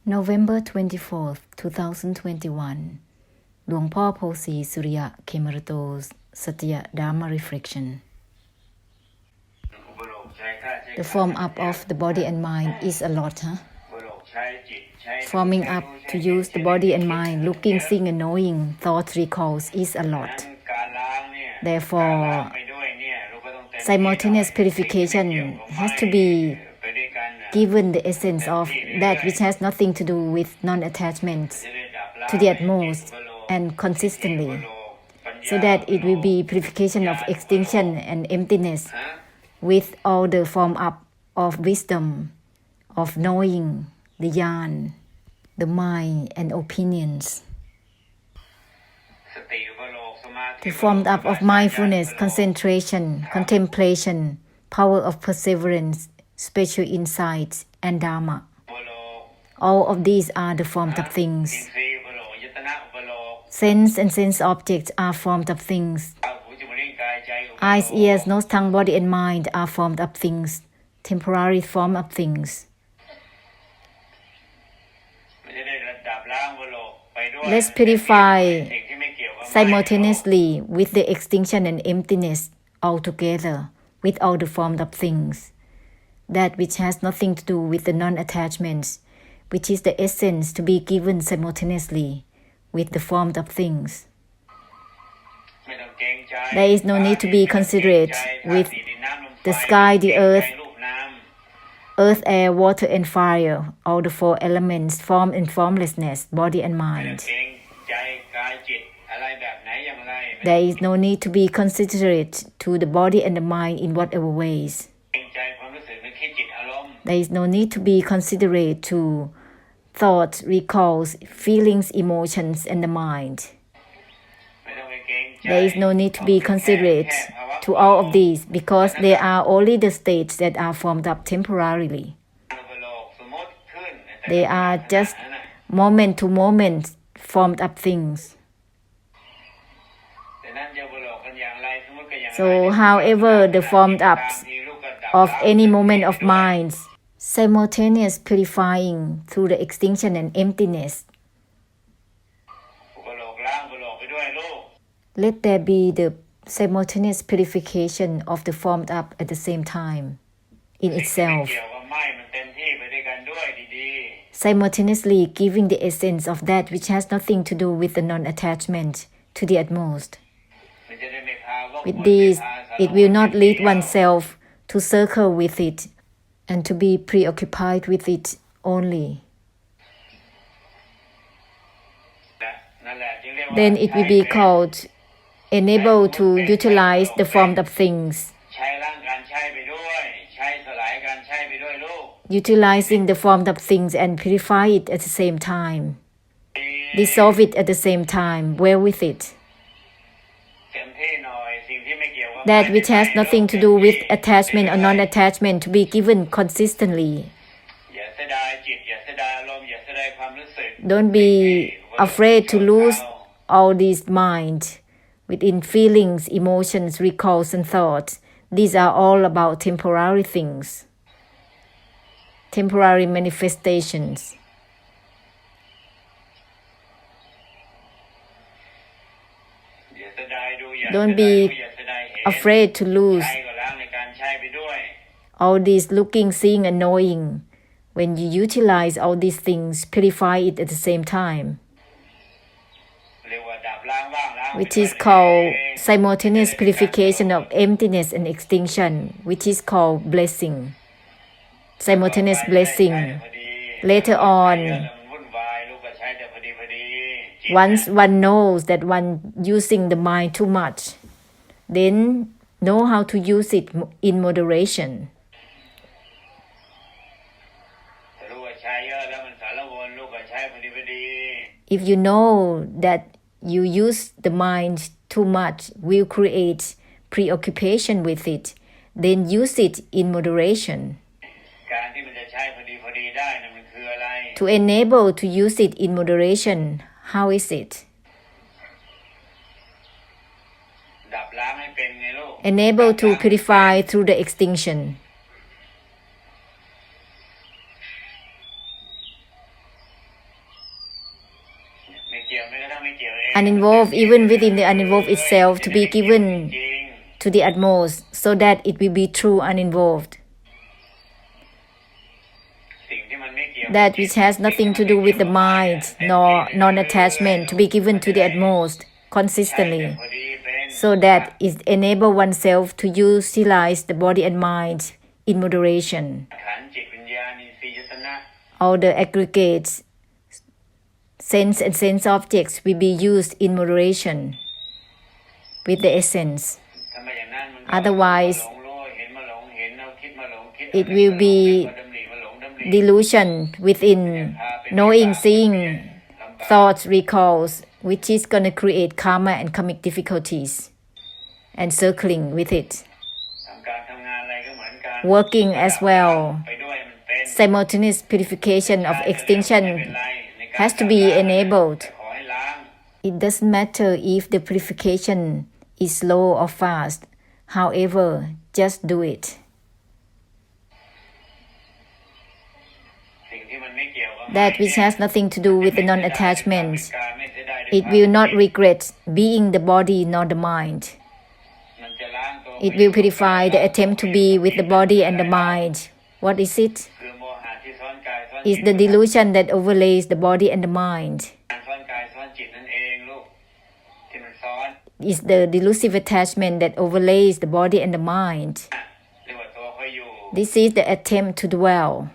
November 24th, 2021 หลวงพ่อโพสีสุริยะ Khemarato's Satya Dharma Reflection. The form up of the body and mind is a lot, Forming up to use the body and mind, looking, seeing and knowing, thoughts, recalls is a lot. Therefore, simultaneous purification has to be given the essence of that which has nothing to do with non-attachment to the utmost and consistently, so that it will be purification of extinction and emptiness with all the form up of wisdom, of knowing, the yan, the mind and opinions. The formed up of mindfulness, concentration, contemplation, power of perseverance, spiritual insights, and Dharma. All of these are the formed up things. Sense and sense objects are formed up things. Eyes, ears, nose, tongue, body, and mind are formed up things, temporary formed up things. Let's purify simultaneously with the extinction and emptiness altogether, with all the formed up things. That which has nothing to do with the non-attachments, which is the essence to be given simultaneously with the formed up things. There is no need to be considerate with the sky, the earth, air, water and fire, all the four elements, form and formlessness, body and mind. There is no need to be considerate to the body and the mind in whatever ways. There is no need to be considerate to thoughts, recalls, feelings, emotions, and the mind. There is no need to be considerate to all of these because they are only the states that are formed up temporarily. They are just moment to moment formed up things. So however the formed ups of any moment of minds, simultaneous purifying through the extinction and emptiness. Let there be the simultaneous purification of the formed up at the same time in itself. Simultaneously giving the essence of that which has nothing to do with the non-attachment to the utmost. With this, it will not lead oneself to circle with it and to be preoccupied with it only. Then it will be called enable to utilize the formed up things. Utilizing the formed up things and purify it at the same time. Dissolve it at the same time, well with it. That which has nothing to do with attachment or non-attachment to be given consistently. Don't be afraid to lose all these mind within feelings, emotions, recalls and thoughts. These are all about temporary things, temporary manifestations. Don't be afraid to lose all these looking, seeing and knowing. When you utilize all these things, purify it at the same time, which is called simultaneous purification of emptiness and extinction, which is called blessing. Simultaneous blessing. Later on, once one knows that one using the mind too much, then know how to use it in moderation. If you know that you use the mind too much will create preoccupation with it, then use it in moderation. To enable to use it in moderation, how is it? Enable to purify through the extinction. uninvolved, even within the uninvolved itself, to be given to the utmost, so that it will be true uninvolved. That which has nothing to do with the mind nor non-attachment, to be given to the utmost consistently, so that it enables oneself to utilize the body and mind in moderation. All the aggregates, sense and sense objects will be used in moderation with the essence. Otherwise, it will be delusion within knowing, seeing, thoughts, recalls, which is going to create karma and karmic difficulties and circling with it. Working as well, simultaneous purification of extinction has to be enabled. It doesn't matter if the purification is slow or fast. However, just do it. That which has nothing to do with the non-attachment, it will not regret being the body nor the mind. It will purify the attempt to be with the body and the mind. What is it? It's the delusion that overlays the body and the mind. It's the delusive attachment that overlays the body and the mind. This is the attempt to dwell.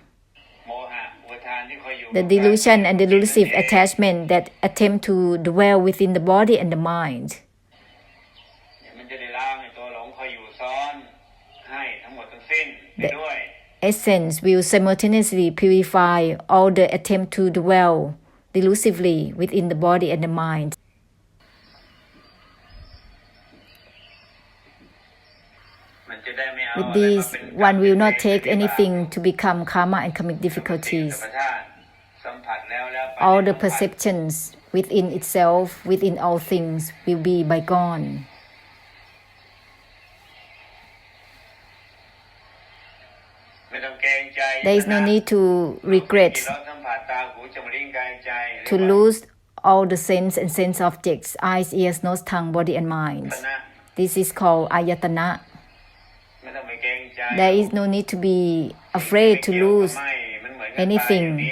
The delusion and the delusive attachment that attempt to dwell within the body and the mind. The essence will simultaneously purify all the attempt to dwell delusively within the body and the mind. With this, one will not take anything to become karma and karmic difficulties. All the perceptions within itself, within all things, will be bygone. There is no need to regret to lose all the sense and sense objects, eyes, ears, nose, tongue, body and mind. This is called ayatana. There is no need to be afraid to lose anything.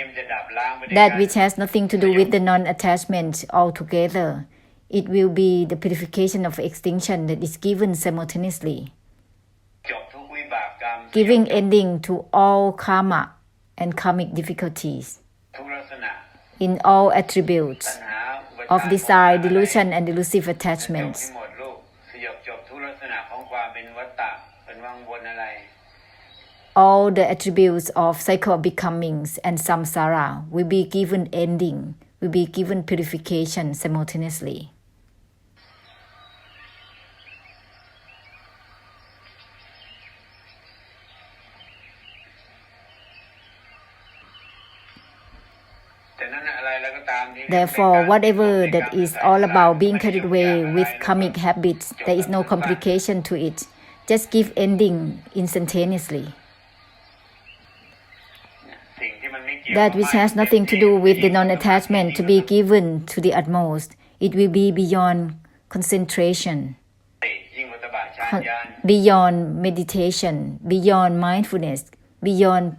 That which has nothing to do with the non-attachment altogether. It will be the purification of extinction that is given simultaneously, giving ending to all karma and karmic difficulties in all attributes of desire, delusion, and delusive attachments. All the attributes of cycle of becomings and samsara will be given ending, will be given purification simultaneously. Therefore, whatever that is all about being carried away with karmic habits, there is no complication to it. Just give ending instantaneously. That which has nothing to do with the non-attachment to be given to the utmost, it will be beyond concentration, beyond meditation, beyond mindfulness, beyond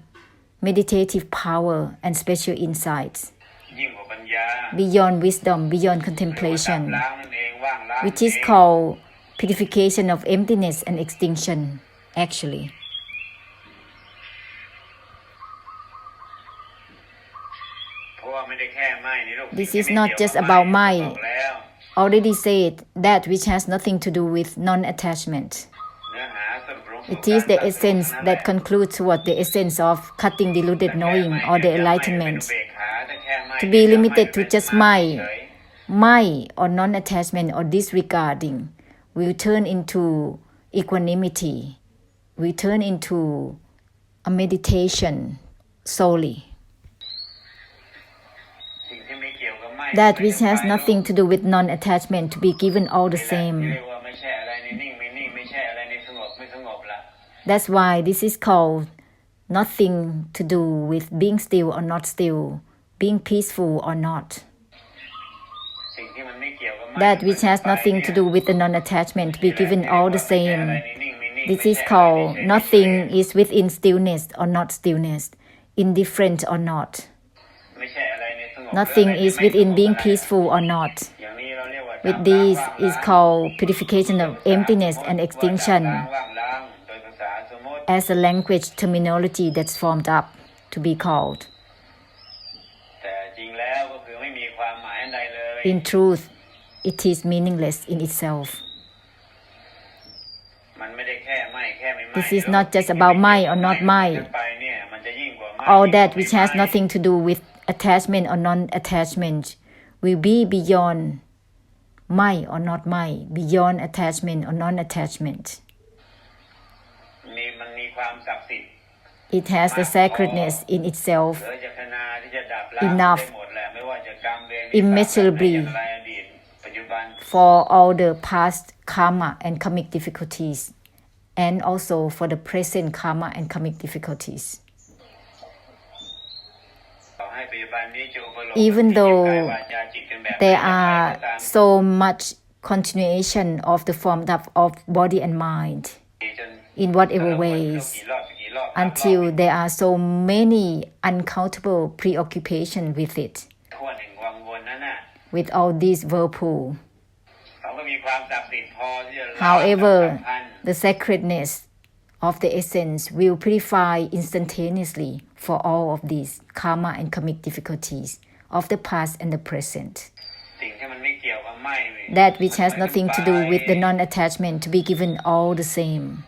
meditative power and special insights, beyond wisdom, beyond contemplation, which is called purification of emptiness and extinction, actually. This is not just about mind. Already said, that which has nothing to do with non-attachment. It is the essence that concludes toward the essence of cutting deluded knowing or the enlightenment. To be limited to just mind or non-attachment or disregarding will turn into equanimity, will turn into a meditation solely. That which has nothing to do with non-attachment to be given all the same. That's why this is called nothing to do with being still or not still, being peaceful or not. that which has nothing to do with the non-attachment to be given all the same. This is called nothing is within stillness or not stillness, indifferent or not. Nothing is within being peaceful or not. With this is called purification of emptiness and extinction as a language terminology that's formed up to be called. In truth, it is meaningless in itself. This is not just about my or not my. All that which has nothing to do with attachment or non-attachment will be beyond my or not my, beyond attachment or non-attachment. It has the sacredness in itself, enough, immeasurably, for all the past karma and karmic difficulties, and also for the present karma and karmic difficulties. Even though there are so much continuation of the formed up of body and mind in whatever ways, until there are so many uncountable preoccupations with it, with all these whirlpool. However, the sacredness of the essence will purify instantaneously for all of these karma and karmic difficulties of the past and the present. That which has nothing to do with the non-attachment to be given all the same.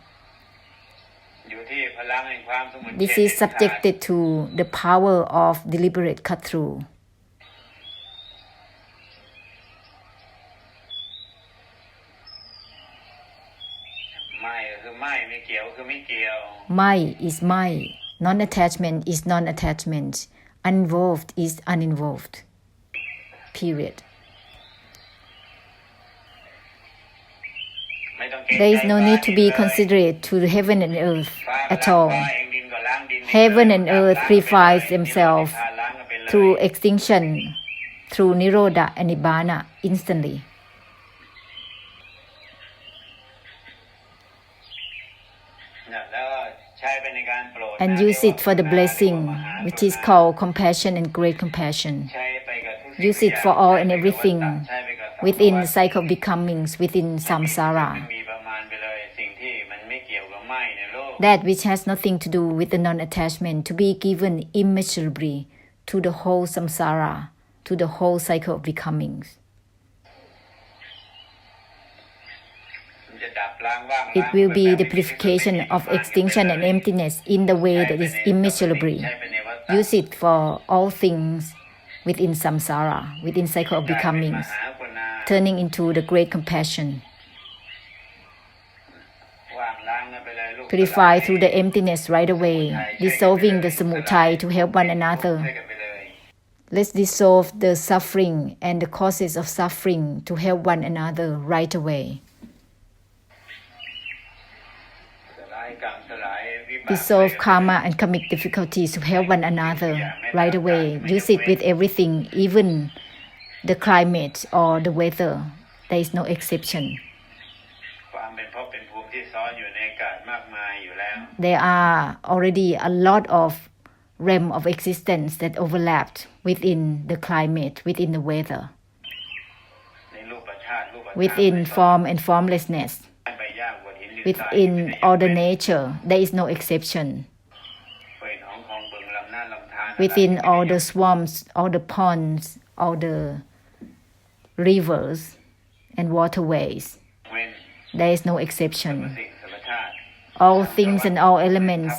This is subjected to the power of deliberate cut-through. My is my, non-attachment is non-attachment, uninvolved is uninvolved. Period. There is no need to be considerate to the heaven and earth at all. Heaven and earth purifies themselves through extinction, through Nirodha and Nibbana instantly. And use it for the blessing, which is called compassion and great compassion. Use it for all and everything within the cycle of becomings, within samsara. That which has nothing to do with the non-attachment to be given immeasurably to the whole samsara, to the whole cycle of becomings. It will be the purification of extinction and emptiness in the way that is immeasurably. Use it for all things within samsara, within cycle of becomings, turning into the great compassion. Purify through the emptiness right away, dissolving the samudaya to help one another. Let's dissolve the suffering and the causes of suffering to help one another right away. Dissolve karma and karmic difficulties to help one another right away. Use it with everything, even the climate or the weather. There is no exception. There are already a lot of realms of existence that overlapped within the climate, within the weather, within form and formlessness. Within all the nature, there is no exception. Within all the swamps, all the ponds, all the rivers and waterways, there is no exception. All things and all elements,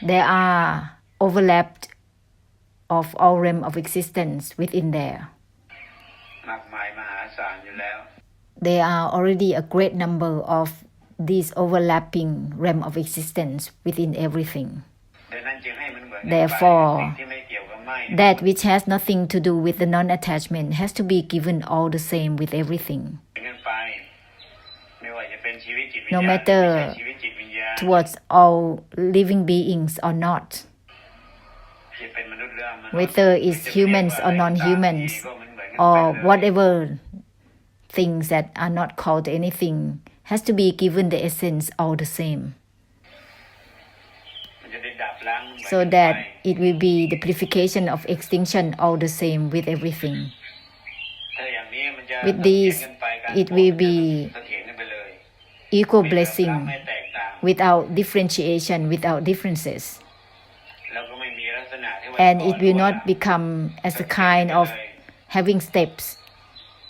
there are overlapped of all realms of existence within there. There are already a great number of these overlapping realm of existence within everything. Therefore, that which has nothing to do with the non-attachment has to be given all the same with everything. No matter towards all living beings or not, whether it's humans or non-humans or whatever things that are not called anything has to be given the essence all the same, so that it will be the purification of extinction all the same with everything. With this, it will be equal blessing without differentiation, without differences. And it will not become as a kind of having steps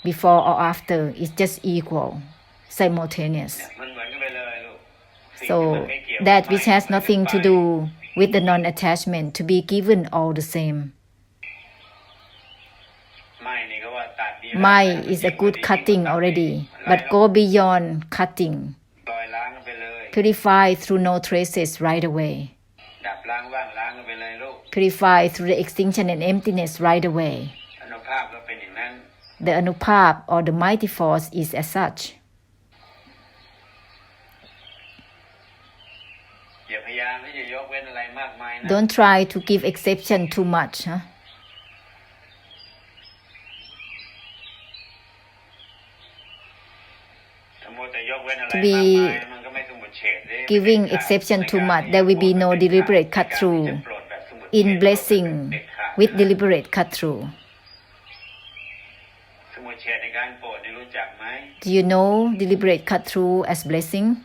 before or after. It's just equal, simultaneous. So that which has nothing to do with the non-attachment to be given all the same. Mind is a good cutting already, but go beyond cutting. Purify through no traces right away. Purify through the extinction and emptiness right away. The Anupap or the mighty force is as such. Don't try to give exception too much. To be giving exception too much, there will be no deliberate cut through in blessing with deliberate cut through. Do you know deliberate cut through as blessing?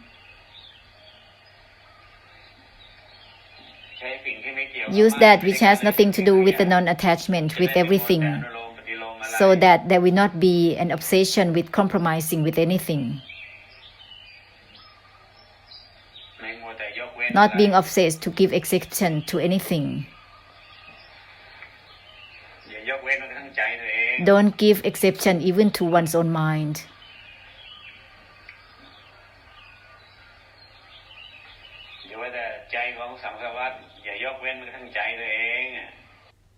Use that which has nothing to do with the non-attachment with everything, so that there will not be an obsession with compromising with anything. Not being obsessed to give exception to anything. Don't give exception even to one's own mind.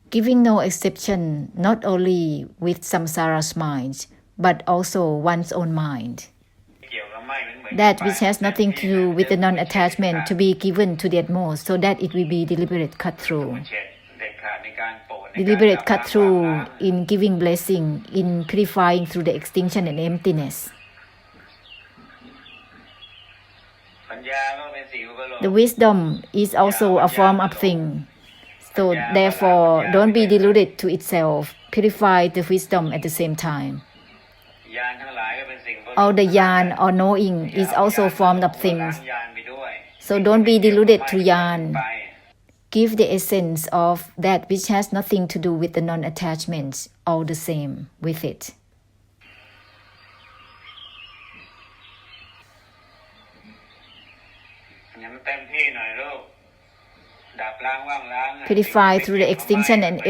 Giving no exception not only with samsara's mind, but also one's own mind. That which has nothing to do with the non-attachment to be given to the utmost, so that it will be deliberate cut through. Deliberate cut through in giving blessing, in purifying through the extinction and emptiness. The wisdom is also a form of thing. So therefore, don't be deluded to itself. Purify the wisdom at the same time. All the yan or knowing is also formed of things. So don't be deluded to yan. Give the essence of that which has nothing to do with the non-attachment all the same with it. Purify through the extinction and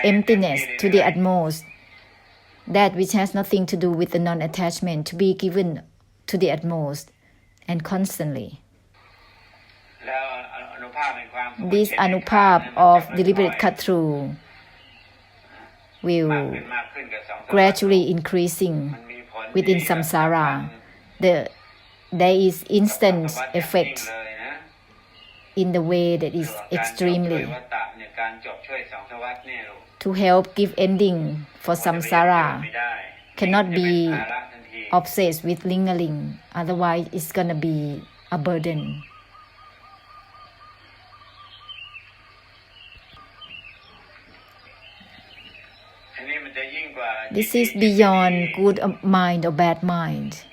emptiness to the utmost. That which has nothing to do with the non-attachment to be given to the utmost and constantly. This Anupap of deliberate cut-through will gradually increasing within samsara. There is instant effect in the way that is extremely to help give ending for samsara. Cannot be obsessed with lingering, otherwise it's gonna be a burden. This is beyond good mind or bad mind.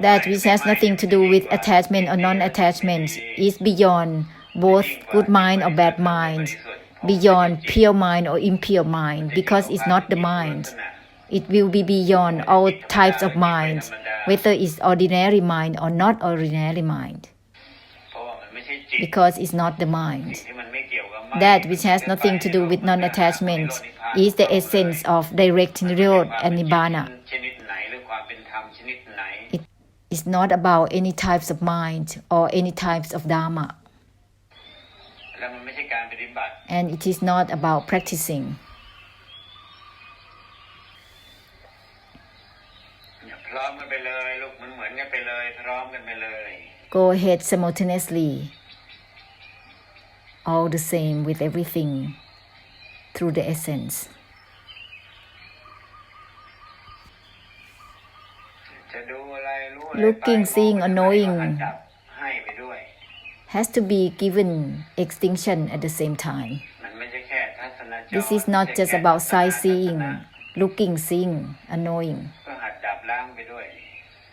That which has nothing to do with attachment or non-attachment is beyond both good mind or bad mind, beyond pure mind or impure mind, because it's not the mind. It will be beyond all types of mind, whether it's ordinary mind or not ordinary mind, because it's not the mind. That which has nothing to do with non-attachment is the essence of direct Nirodha and Nibbana. It is not about any types of mind or any types of Dharma. And it is not about practicing. Go ahead simultaneously, all the same with everything, through the essence. looking, seeing, or knowing has to be given extinction at the same time. This is not just about sightseeing, looking, seeing, and knowing.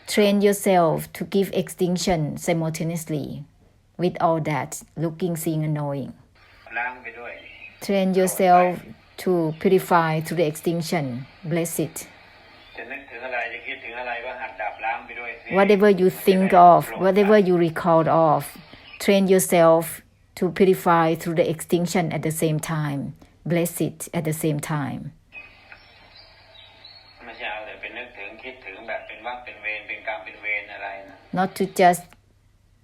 Train yourself to give extinction simultaneously with all that, looking, seeing, and knowing. Train yourself to purify through the extinction. Bless it. Whatever you think of, whatever you recall of, train yourself to purify through the extinction at the same time. Bless it at the same time. Not to just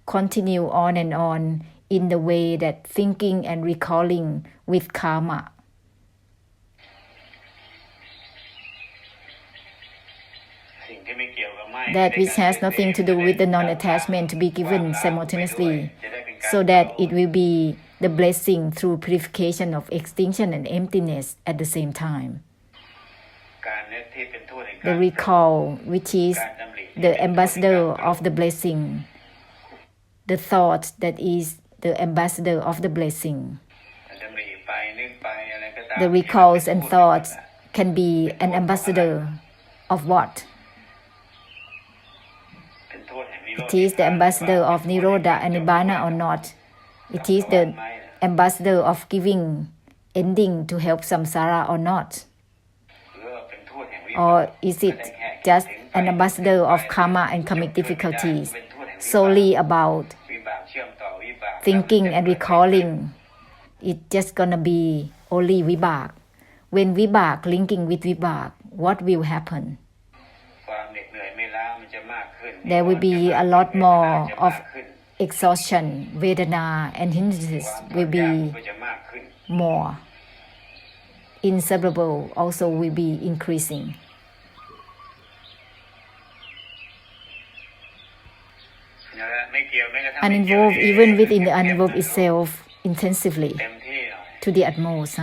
continue on and on in the way that thinking and recalling with karma. That which has nothing to do with the non-attachment to be given simultaneously, so that it will be the blessing through purification of extinction and emptiness at the same time. The recall, which is the ambassador of the blessing, the thought that is the ambassador of the blessing. The recalls and thoughts can be an ambassador of what? It is the ambassador of Nirodha and Nibbana or not. It is the ambassador of giving ending to help samsara or not. Or is it just an ambassador of karma and karmic difficulties, solely about thinking and recalling? It's just gonna be only vibhak. When vibhak linking with vibhak, what will happen? There will be a lot more of exhaustion, vedana, and hindrances will be more. Inseparable also will be increasing. Uninvolved even within the uninvolved itself intensively to the utmost.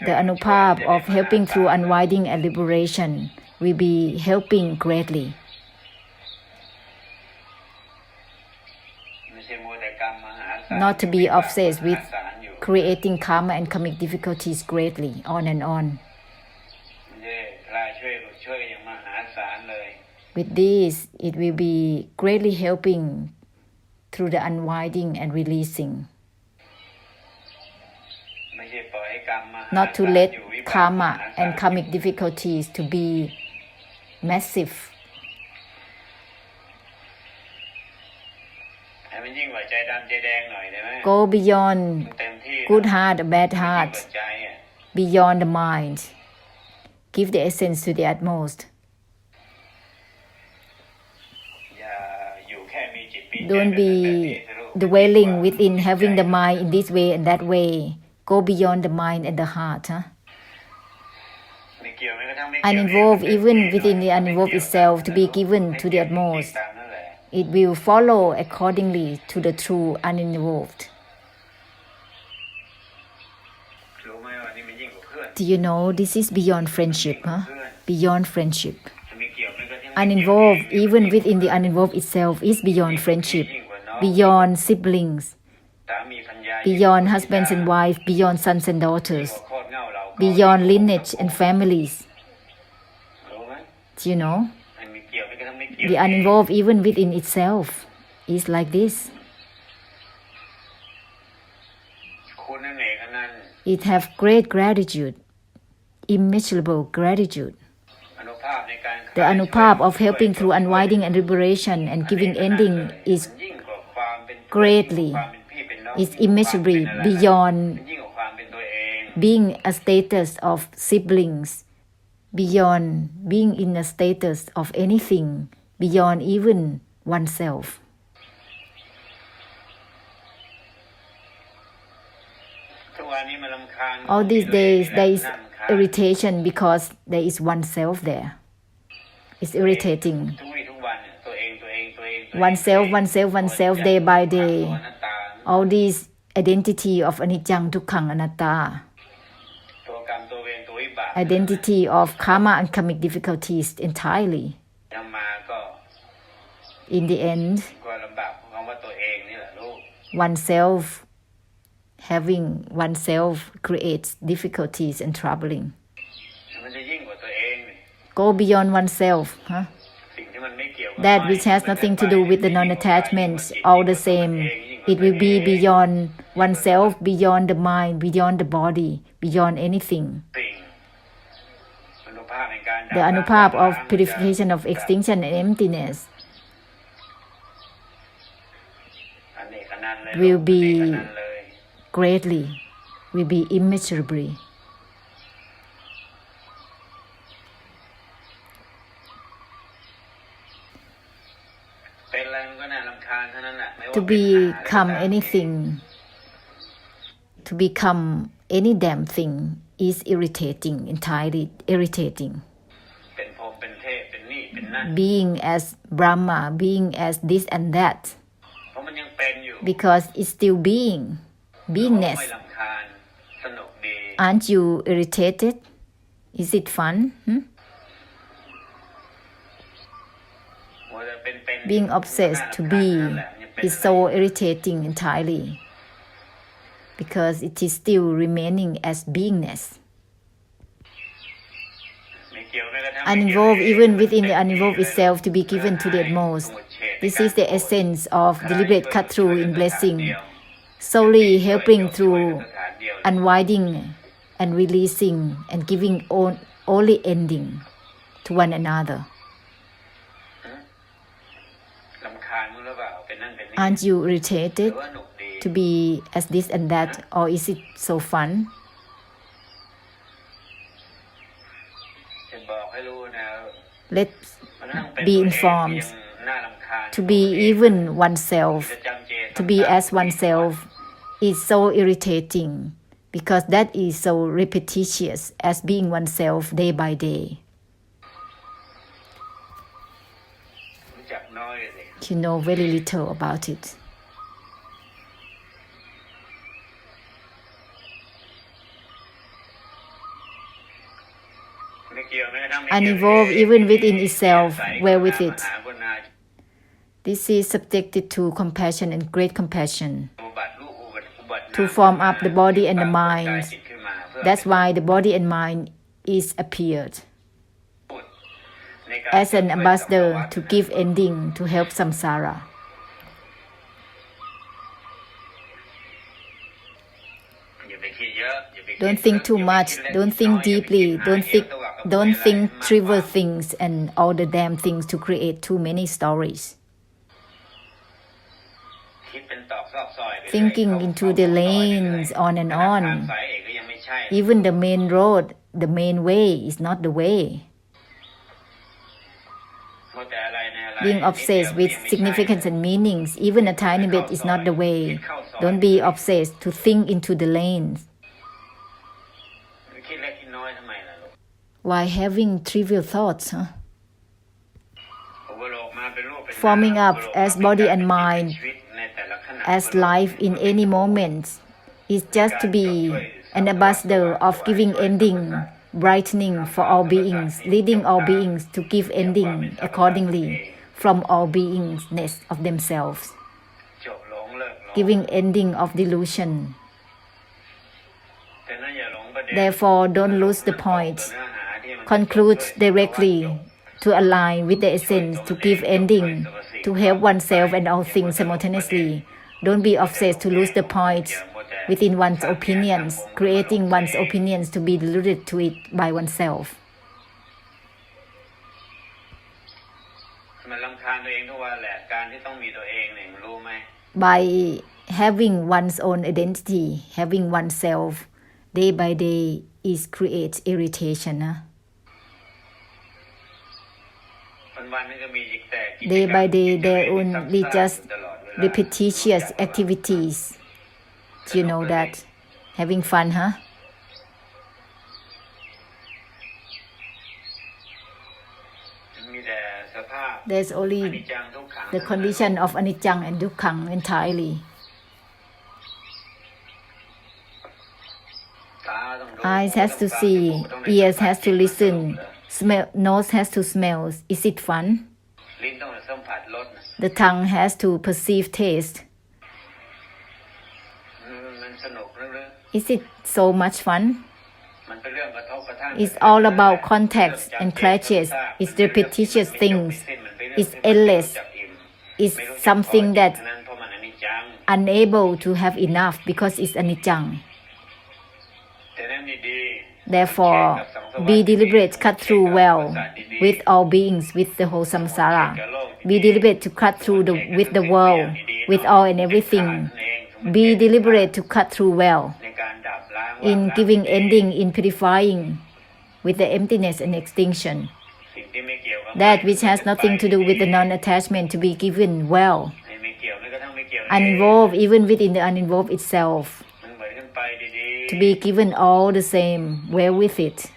The anupap of helping through unwinding and liberation will be helping greatly. Not to be obsessed with creating karma and karmic difficulties greatly, on and on. With this, it will be greatly helping through the unwinding and releasing. Not to let karma and karmic difficulties to be massive. Go beyond good heart, bad heart, beyond the mind. Give the essence to the utmost. Don't be dwelling within having the mind in this way and that way. Go beyond the mind and the heart. Uninvolved even within the uninvolved itself to be given to the utmost. It will follow accordingly to the true uninvolved. Do you know this is beyond friendship? Beyond friendship. Uninvolved even within the uninvolved itself is beyond friendship, beyond siblings, beyond husbands and wives, beyond sons and daughters, beyond lineage and families. Do you know? The uninvolved even within itself is like this. It has great gratitude, immeasurable gratitude. The anupap of helping through unwinding and liberation and giving ending is greatly, is immeasurably beyond being a status of siblings, beyond being in a status of anything, beyond even oneself. All these days there is irritation because there is oneself there. It's irritating. Oneself, day by day. All these identity of anicca, dukkha, anatta. identity of karma and karmic difficulties entirely. In the end, oneself, having oneself creates difficulties and troubling. Go beyond oneself. That which has nothing to do with the non-attachment, all the same. It will be beyond oneself, beyond the mind, beyond the body, beyond anything. The anupap of purification of extinction and emptiness will be greatly, will be immeasurably. To become anything, to become any damn thing is irritating, entirely irritating. Being as Brahma, being as this and that, because it's still beingness. Aren't you irritated? Is it fun? Being obsessed to be is so irritating entirely, because it is still remaining as beingness. Uninvolved even within the uninvolved itself to be given to the utmost. This is the essence of deliberate cut-through in blessing, solely helping through unwinding and releasing and giving only ending to one another. Aren't you irritated to be as this and that, or is it so fun? Let's be informed. To be even oneself, to be as oneself is so irritating, because that is so repetitious as being oneself day by day. You know very little about it. Uninvolved even within itself, well with it. This is subjected to compassion and great compassion, to form up the body and the mind. That's why the body and mind is appeared as an ambassador to give ending, to help samsara. Don't think too much, don't think deeply, don't think trivial things and all the damn things to create too many stories. Thinking into the lanes on and on. Even the main road, the main way is not the way. Being obsessed with significance and meanings, even a tiny bit, is not the way. Don't be obsessed to think into the lanes. Why having trivial thoughts, Forming up as body and mind, as life in any moment, is just to be an ambassador of giving ending, brightening for all beings, leading all beings to give ending accordingly from all beingness of themselves, giving ending of delusion. Therefore, don't lose the point. Conclude directly to align with the essence, to give ending, to help oneself and all things simultaneously. Don't be obsessed to lose the point within one's opinions, creating one's opinions to be deluded to it by oneself. By having one's own identity, having oneself, day by day is creates irritation. Day by day, there are only just repetitious activities. Do you know that? Having fun, huh? There's only the condition of anicca and dukkha entirely. Eyes has to see, ears has to listen, nose has to smell. Is it fun? The tongue has to perceive taste. Is it so much fun? It's all about context and clashes. It's repetitious things. It's endless. It's something that unable to have enough because it's anicca. Therefore, be deliberate, cut through well with all beings, with the whole samsara. Be deliberate to cut through with the world, with all and everything. Be deliberate to cut through well in giving ending, in purifying with the emptiness and extinction. That which has nothing to do with the non-attachment to be given well. Uninvolved even within the uninvolved itself. To be given all the same, well with it.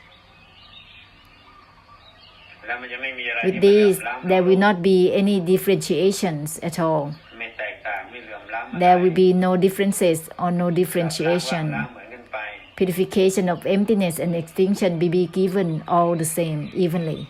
With these, there will not be any differentiations at all. There will be no differences or no differentiation. Purification of emptiness and extinction will be given all the same, evenly.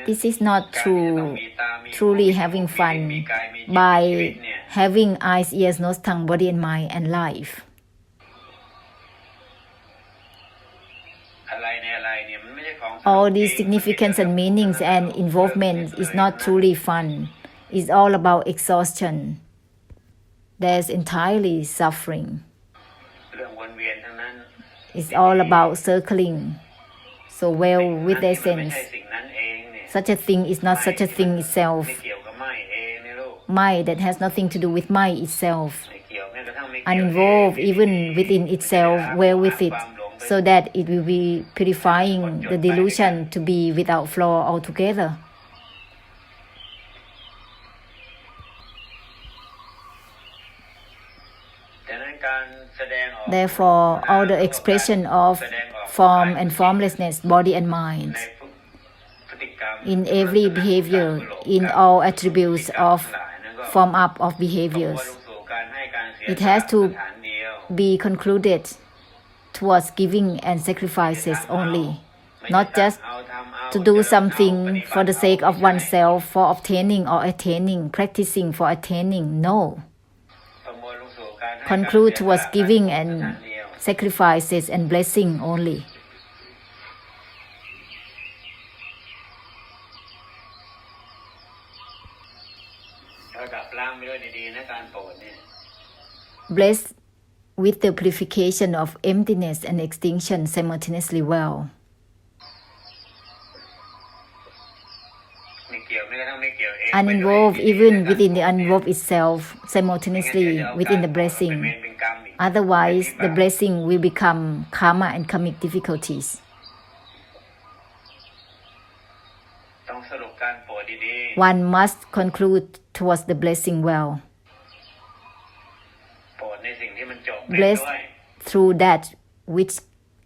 This is not truly having fun by having eyes, ears, nose, tongue, body and mind and life. All these significance and meanings and involvement is not truly fun. It's all about exhaustion. There's entirely suffering. It's all about circling so well with the essence. Such a thing is not such a thing itself. Mind that has nothing to do with mind itself. Uninvolved even within itself, well with it, so that it will be purifying the delusion to be without flaw altogether. Therefore, all the expression of form and formlessness, body and mind, in every behavior, in all attributes of form up of behaviors, it has to be concluded towards giving and sacrifices only, not just to do something for the sake of oneself, for obtaining or attaining, practicing for attaining. No. Conclude towards giving and sacrifices and blessing only. Blessed with the purification of emptiness and extinction simultaneously well. Uninvolved even within the uninvolved itself, simultaneously within the blessing. Otherwise, the blessing will become karma and karmic difficulties. One must conclude towards the blessing well. Bless through that which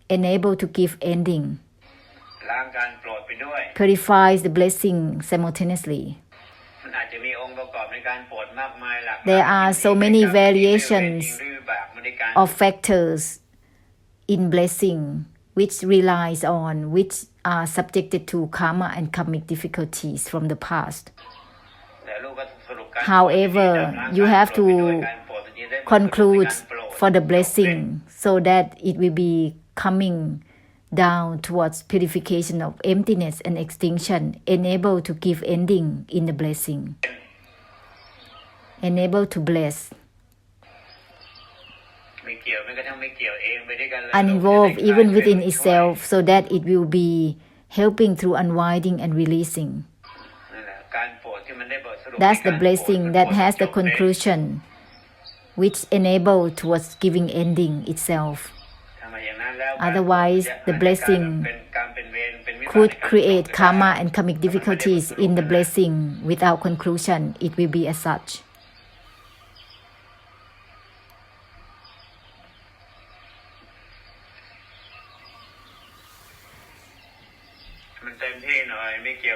enable to give ending. Purifies the blessing simultaneously. There are so many variations of factors in blessing which relies on, which are subjected to karma and karmic difficulties from the past. However, you have to conclude for the blessing so that it will be coming down towards purification of emptiness and extinction, enable to give ending in the blessing, enable to bless. Uninvolved even within itself, so that it will be helping through unwinding and releasing. That's the blessing that has the conclusion, which enable towards giving ending itself. Otherwise, the blessing could create karma and karmic difficulties in the blessing without conclusion. It will be as such.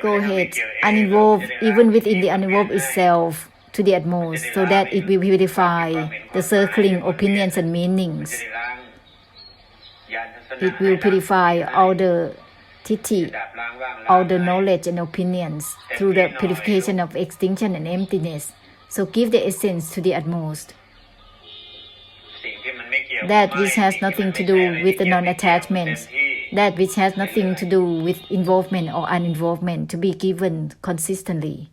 Go ahead. Uninvolved, even within the uninvolved itself, to the utmost so that it will purify the circling opinions and meanings. It will purify all the titi, all the knowledge and opinions through the purification of extinction and emptiness. So give the essence to the utmost. That which has nothing to do with the non-attachments, that which has nothing to do with involvement or uninvolvement to be given consistently.